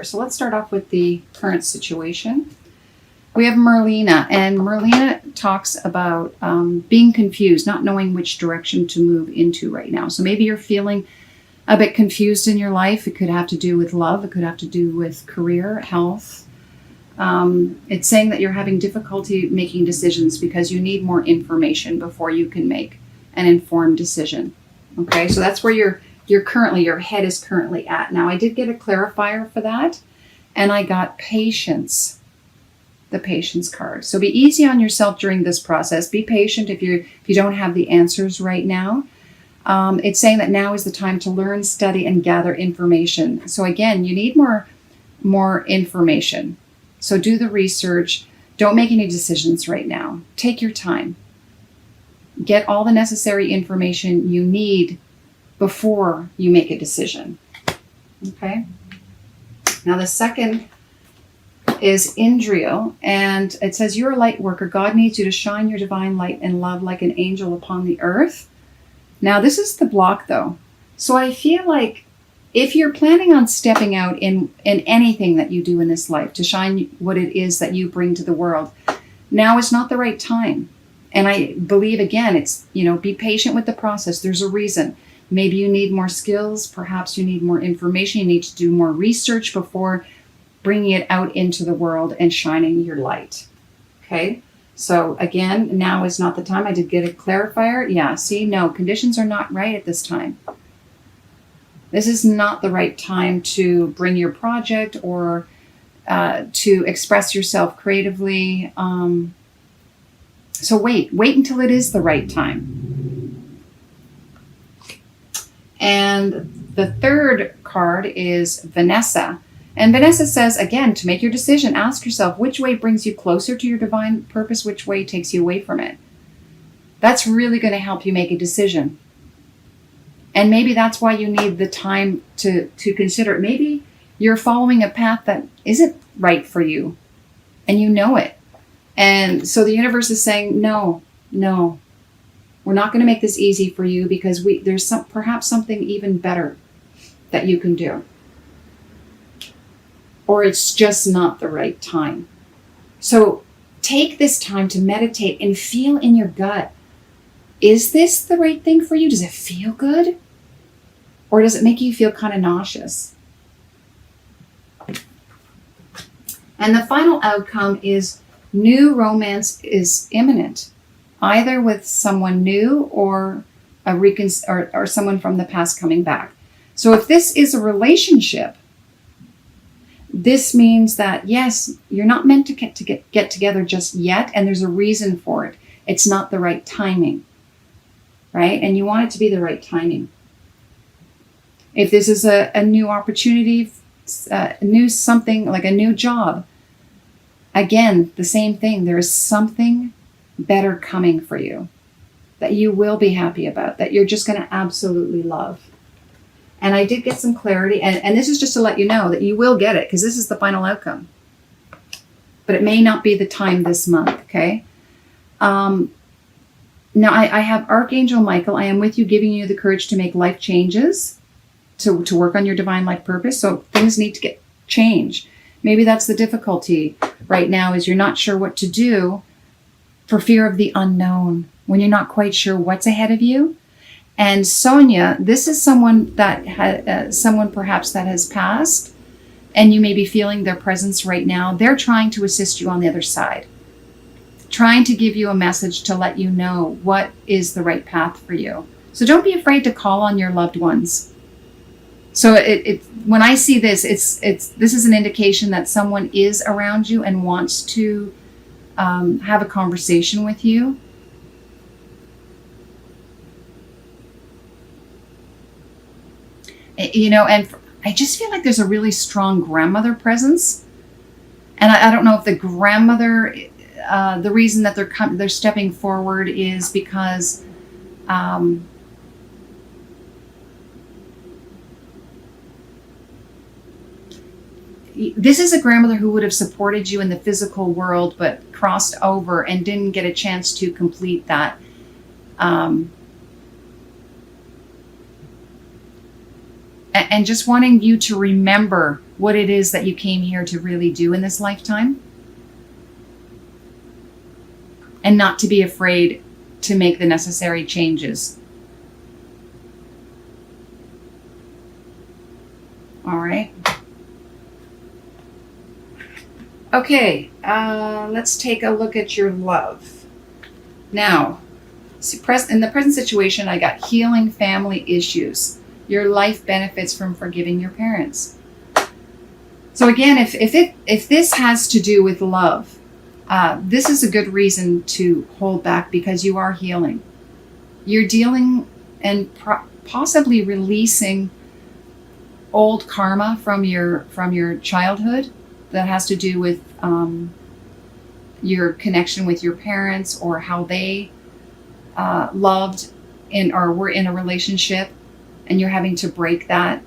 So let's start off with the current situation. We have Merlina, and Merlina talks about being confused, not knowing which direction to move into right now. So maybe you're feeling a bit confused in your life. It could have to do with love. It could have to do with career, health. It's saying that you're having difficulty making decisions because you need more information before you can make an informed decision. Okay, so that's where your head is currently at. Now, I did get a clarifier for that, and I got patience. The patience card. So be easy on yourself during this process. Be patient if you don't have the answers right now. It's saying that now is the time to learn, study, and gather information. So again, you need more information. So do the research. Don't make any decisions right now. Take your time. Get all the necessary information you need before you make a decision. Okay? Now the second is Indriel, and it says, you're a light worker. God needs you to shine your divine light and love like an angel upon the earth. Now, this is the block, though. So I feel like if you're planning on stepping out in anything that you do in this life to shine what it is that you bring to the world, now is not the right time. And I believe, again, it's, be patient with the process. There's a reason. Maybe you need more skills. Perhaps you need more information. You need to do more research before bringing it out into the world and shining your light. Okay? So again, now is not the time. I did get a clarifier. Yeah, see, no, conditions are not right at this time. This is not the right time to bring your project or to express yourself creatively. So wait until it is the right time. And the third card is Vanessa. And Vanessa says, again, to make your decision, ask yourself which way brings you closer to your divine purpose, which way takes you away from it. That's really going to help you make a decision. And maybe that's why you need the time to consider it. Maybe you're following a path that isn't right for you, and you know it. And so the universe is saying, no, we're not going to make this easy for you because there's perhaps something even better that you can do. Or it's just not the right time. So take this time to meditate and feel in your gut. Is this the right thing for you? Does it feel good? Or does it make you feel kind of nauseous? And the final outcome is new romance is imminent, either with someone new or or someone from the past coming back. So if this is a relationship, this means that, yes, you're not meant to get together just yet, and there's a reason for it. It's not the right timing, right? And you want it to be the right timing. If this is a new opportunity, something like a new job, again, the same thing. There is something better coming for you that you will be happy about, that you're just going to absolutely love. And I did get some clarity, and this is just to let you know that you will get it, because this is the final outcome. But it may not be the time this month, okay? Now, I have Archangel Michael. I am with you, giving you the courage to make life changes, to work on your divine life purpose. So things need to change. Maybe that's the difficulty right now, is you're not sure what to do for fear of the unknown, when you're not quite sure what's ahead of you. And Sonia, this is someone that someone perhaps that has passed, and you may be feeling their presence right now. They're trying to assist you on the other side, trying to give you a message to let you know what is the right path for you. So don't be afraid to call on your loved ones. So when I see this, this is an indication that someone is around you and wants to have a conversation with you. And I just feel like there's a really strong grandmother presence. And I don't know if the grandmother, the reason that they're stepping forward is because this is a grandmother who would have supported you in the physical world, but crossed over and didn't get a chance to complete that. And just wanting you to remember what it is that you came here to really do in this lifetime, and not to be afraid to make the necessary changes. All right. Okay, let's take a look at your love. Now, in the present situation, I got healing family issues. Your life benefits from forgiving your parents. So again, if this has to do with love, this is a good reason to hold back, because you are healing. You're dealing and possibly releasing old karma from your childhood that has to do with your connection with your parents, or how they loved or were in a relationship, and you're having to break that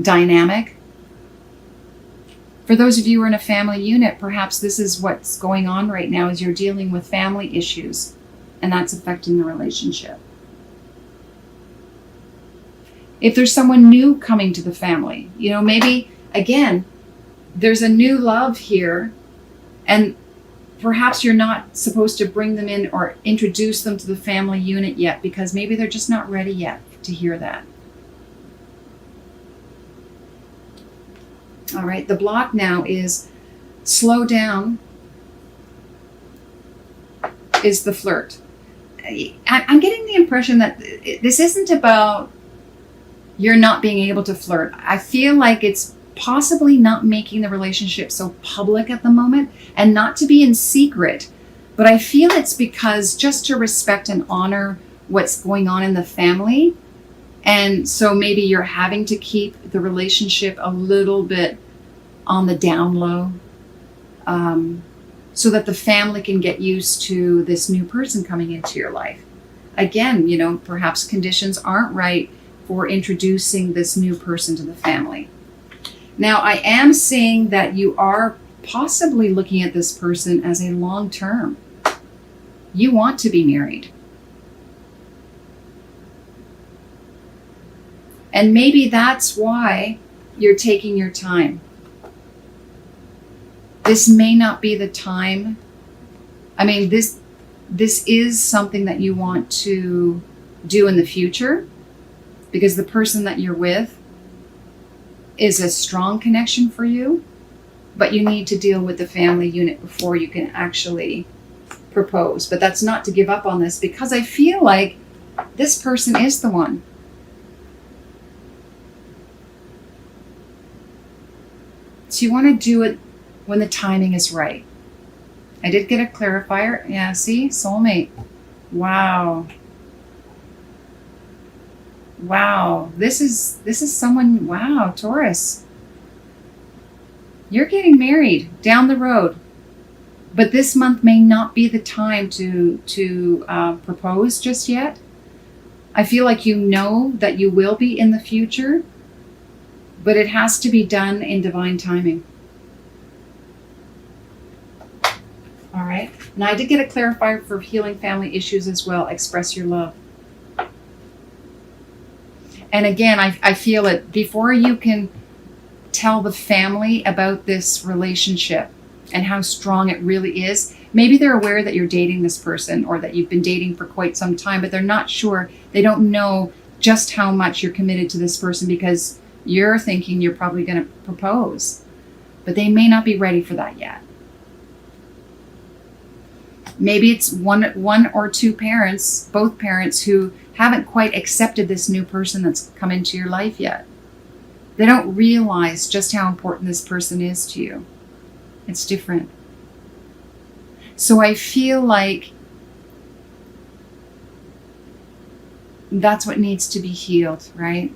dynamic. For those of you who are in a family unit, perhaps this is what's going on right now, is you're dealing with family issues, and that's affecting the relationship. If there's someone new coming to the family, maybe, again, there's a new love here, and perhaps you're not supposed to bring them in or introduce them to the family unit yet, because maybe they're just not ready yet to hear that. All right, the block now is slow down, is the flirt. I'm getting the impression that this isn't about you're not being able to flirt. I feel like it's possibly not making the relationship so public at the moment, and not to be in secret, but I feel it's because just to respect and honor what's going on in the family. And so maybe you're having to keep the relationship a little bit on the down low, so that the family can get used to this new person coming into your life. Again, perhaps conditions aren't right for introducing this new person to the family. Now, I am seeing that you are possibly looking at this person as a long term. You want to be married. And maybe that's why you're taking your time. This may not be the time. I mean, this is something that you want to do in the future, because the person that you're with is a strong connection for you, but you need to deal with the family unit before you can actually propose. But that's not to give up on this, because I feel like this person is the one. So you want to do it when the timing is right. I did get a clarifier. Yeah, see? Soulmate. Wow. Wow. This is someone, wow, Taurus. You're getting married down the road. But this month may not be the time to propose just yet. I feel like you know that you will be in the future, but it has to be done in divine timing. All right. Now, I did get a clarifier for healing family issues as well. Express your love. And again, I feel it before you can tell the family about this relationship and how strong it really is. Maybe they're aware that you're dating this person, or that you've been dating for quite some time, but they're not sure. They don't know just how much you're committed to this person, because you're thinking you're probably going to propose, but they may not be ready for that yet. Maybe it's one or two parents, both parents, who haven't quite accepted this new person that's come into your life yet. They don't realize just how important this person is to you. It's different. So I feel like that's what needs to be healed, right?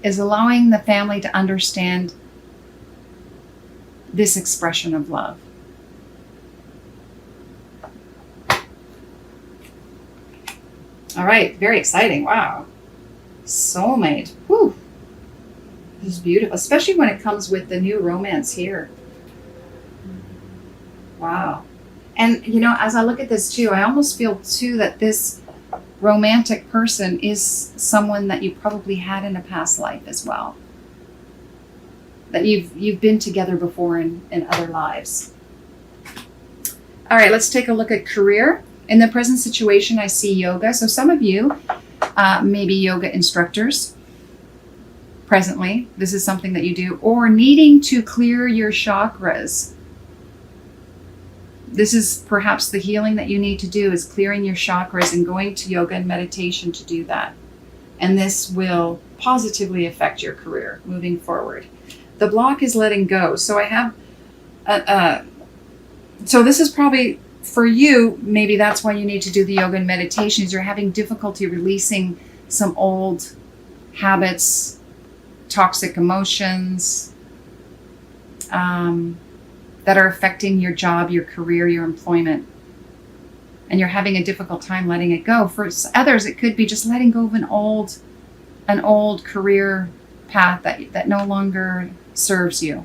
Is allowing the family to understand this expression of love. All right, very exciting. Wow. Soulmate. Whew. This is beautiful, especially when it comes with the new romance here. Wow. And, as I look at this too, I almost feel too that this romantic person is someone that you probably had in a past life as well. That you've been together before in other lives. All right, let's take a look at career. In the present situation, I see yoga. So some of you may be yoga instructors presently. This is something that you do. Or needing to clear your chakras. This is perhaps the healing that you need to do, is clearing your chakras and going to yoga and meditation to do that. And this will positively affect your career moving forward. The block is letting go. So I have, so this is probably for you, maybe that's why you need to do the yoga and meditations. You're having difficulty releasing some old habits, toxic emotions, that are affecting your job, your career, your employment. And you're having a difficult time letting it go. For others, it could be just letting go of an old career path that no longer serves you.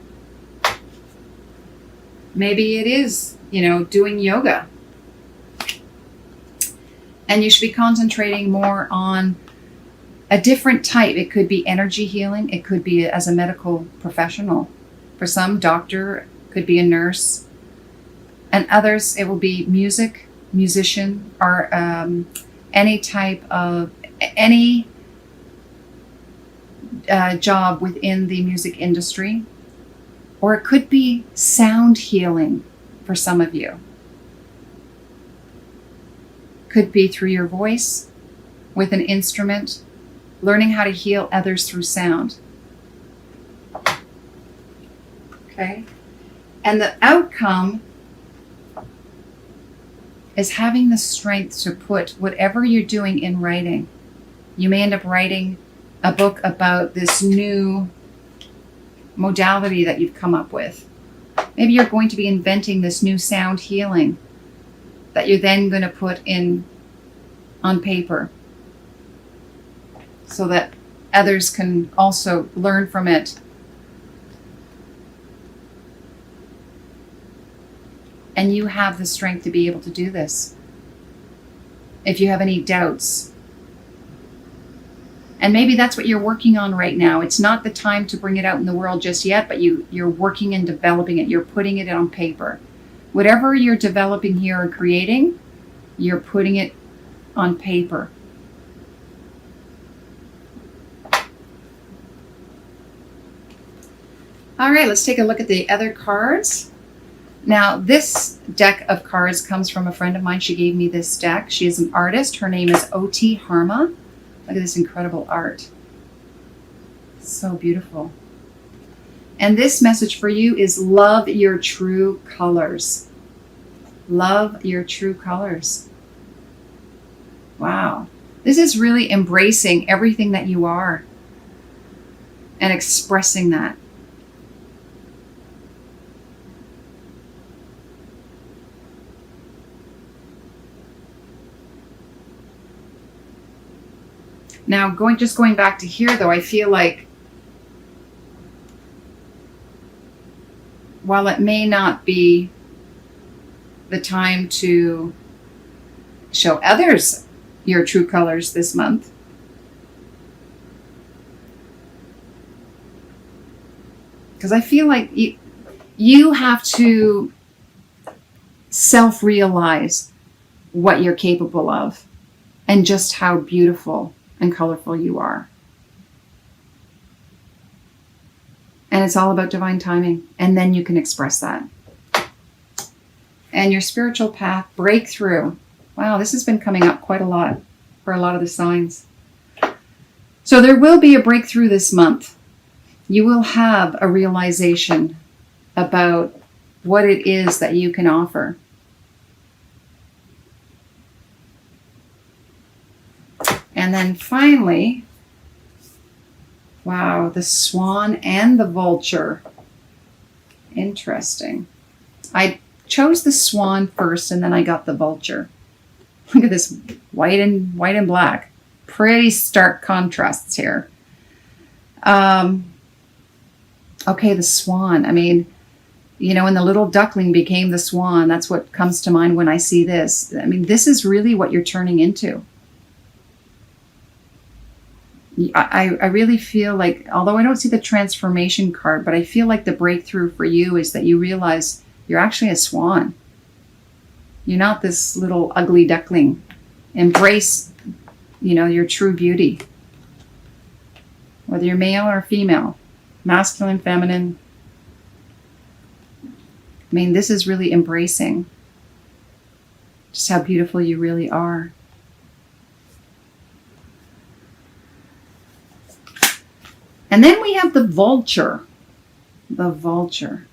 Maybe it is, doing yoga. And you should be concentrating more on a different type. It could be energy healing. It could be as a medical professional. For some, doctor, could be a nurse. And others, it will be music, musician, or any type of, any job within the music industry. Or it could be sound healing for some of you. Could be through your voice, with an instrument, learning how to heal others through sound. Okay? And the outcome is having the strength to put whatever you're doing in writing. You may end up writing a book about this new modality that you've come up with. Maybe you're going to be inventing this new sound healing that you're then going to put on paper so that others can also learn from it. And you have the strength to be able to do this. If you have any doubts. And maybe that's what you're working on right now. It's not the time to bring it out in the world just yet, but you're working and developing it. You're putting it on paper. Whatever you're developing here or creating, you're putting it on paper. All right, let's take a look at the other cards. Now, this deck of cards comes from a friend of mine. She gave me this deck. She is an artist. Her name is O.T. Harma. Look at this incredible art. So beautiful. And this message for you is love your true colors. Love your true colors. Wow. This is really embracing everything that you are and expressing that. Now, going back to here, though, I feel like while it may not be the time to show others your true colors this month, because I feel like you have to self-realize what you're capable of and just how beautiful and colorful you are. And it's all about divine timing. And then you can express that. And your spiritual path, breakthrough. Wow, this has been coming up quite a lot for a lot of the signs. So there will be a breakthrough this month. You will have a realization about what it is that you can offer. And then finally, wow, the swan and the vulture. Interesting. I chose the swan first and then I got the vulture. Look at this white and black. Pretty stark contrasts here. Okay, the swan. I mean, when the little duckling became the swan, that's what comes to mind when I see this. I mean, this is really what you're turning into. I really feel like, although I don't see the transformation card, but I feel like the breakthrough for you is that you realize you're actually a swan. You're not this little ugly duckling. Embrace, your true beauty. Whether you're male or female, masculine, feminine. I mean, this is really embracing just how beautiful you really are. And then we have the vulture. The vulture.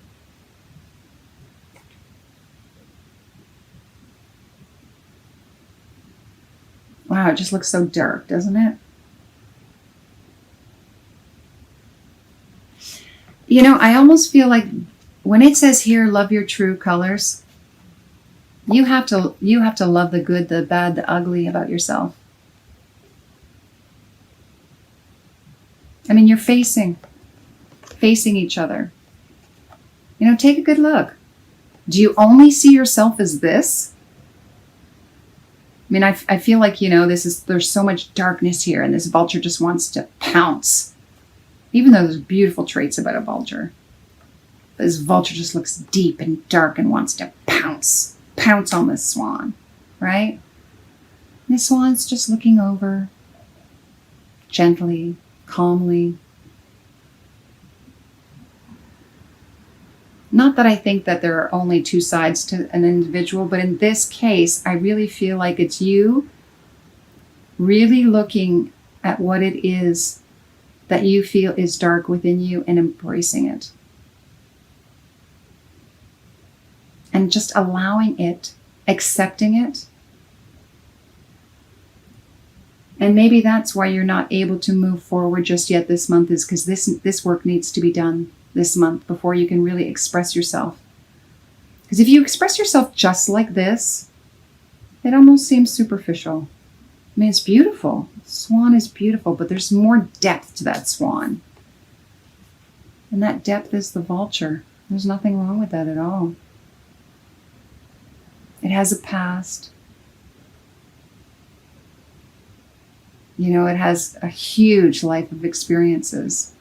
Wow, it just looks so dark, doesn't it? I almost feel like when it says here, love your true colors, you have to love the good, the bad, the ugly about yourself. I mean, you're facing each other. Take a good look. Do you only see yourself as this? I mean, I feel like, there's so much darkness here, and this vulture just wants to pounce. Even though there's beautiful traits about a vulture. This vulture just looks deep and dark and wants to pounce on this swan, right? And the swan's just looking over, gently, calmly. Not that I think that there are only two sides to an individual, but in this case, I really feel like it's you really looking at what it is that you feel is dark within you and embracing it. And just allowing it, accepting it. And maybe that's why you're not able to move forward just yet this month, is because this work needs to be done this month before you can really express yourself. Because if you express yourself just like this, it almost seems superficial. I mean, it's beautiful. Swan is beautiful, but there's more depth to that swan. And that depth is the vulture. There's nothing wrong with that at all. It has a past. It has a huge life of experiences.